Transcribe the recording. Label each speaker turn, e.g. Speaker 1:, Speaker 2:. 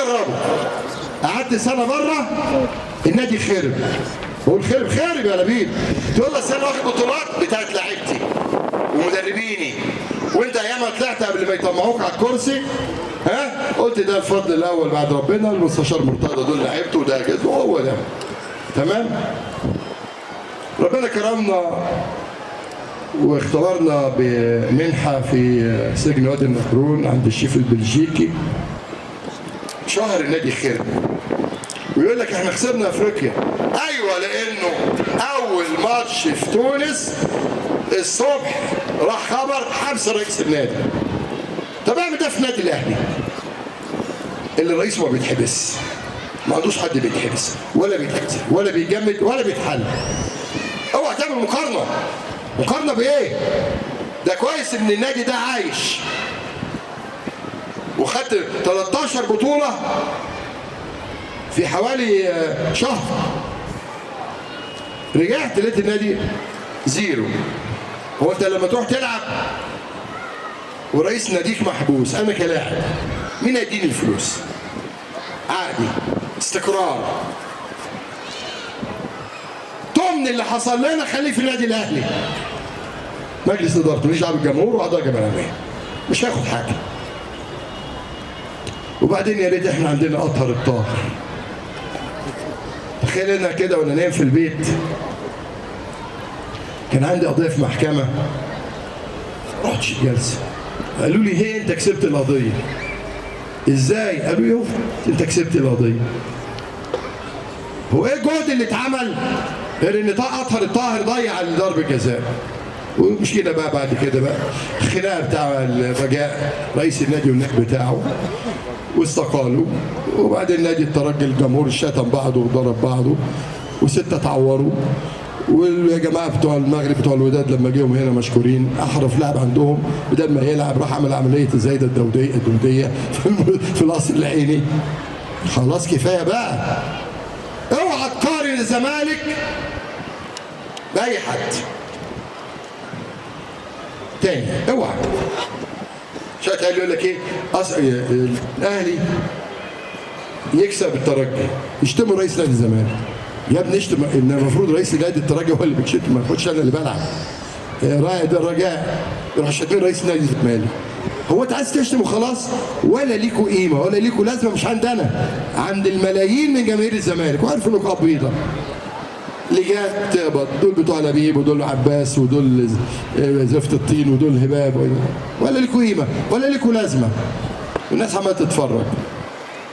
Speaker 1: جربوا. قعدت سنه بره النادي خرب. بقول خرب يا لبيب. تقول لي انا واخد بطولات بتاعت لعيبتي ومدربيني، وانت ايام ما طلعت قبل ما يطمعوك على الكرسي ها قلت ده الفضل الاول بعد ربنا، المستشار مرتضى دول لعيبته وده جزء وهو ده تمام. ربنا كرمنا واختبرنا بمنحه في سجن وادي النطرون عند الشيف البلجيكي. شهر النادي خرب ويقول لك احنا خسرنا افريقيا. ايوه، لانه اول ماتش في تونس الصبح راح خبر حبس رئيس النادي. طب اعمل ده في النادي الاهلي اللي الرئيس ما بيتحبس، ما عندوش حد بيتحبس ولا بيتحبس ولا بيجمد ولا بيتحل. اوعى تعمل مقارنه بايه؟ ده كويس ان النادي ده عايش وخدت 13 بطوله في حوالي شهر. رجعت لقيت النادي زيرو. هو انت لما تروح تلعب ورئيس ناديك محبوس، انا كلاعب مين هيديني الفلوس؟ عادي، استقرار. ضمن اللي حصل لنا خليه في النادي الاهلي. مجلس ادارته ماليش دعوه بالجمهور واعضاء جماهيريه، مش هياخد حاجه. وبعدين يا ريت احنا عندنا اطهر الطاهر. تخيل انا كده وانا نايم في البيت كان عندي قضيه في محكمه، رحت جلسه قالوا لي هي انت كسبت القضيه. ازاي؟ قالوا لي انت كسبت القضيه. هو ايه الجهد اللي اتعمل غير ان اطهر الطاهر ضيع ضرب الجزاء؟ ومش كده بقى. بعد كده بقى الخناقه بتاع الرجاء رئيس النادي والنائب بتاعه واستقالوا، وبعدين نادي الترجي الجمهور شتم بعضه وضرب بعضه وسته اتعوروا. واليا جماعه بتوع المغرب بتوع الوداد لما جيهم هنا مشكورين، احرف لاعب عندهم بدل ما يلعب راح عمل عمليه الزايده الدوديه في القصر العيني. خلاص كفايه بقى. اوعى تقارن الزمالك باي حد تاني، اوعى. شات قال يقول لك ايه؟ الاهلي يكسب الترجي يشتموا رئيس نادي الزمالك. يا ابني اشتم، ان المفروض رئيس نادي الترجي هو اللي بيشتم، ما ياخدش انا اللي بلعب. رائد الرجاء يروح شاتمين رئيس نادي الزمالك. هو انت عايز تشتم وخلاص؟ ولا ليكوا قيمه ولا ليكوا لازمه، مش عندنا، عند الملايين من جماهير الزمالك. وعارف انه نقاب بيضاء لجان تقبض، دول بتوع لبيب ودول عباس ودول زفت الطين ودول هباب، ولا ليكوا قيمه ولا ليكوا لازمه. والناس عماله تتفرج.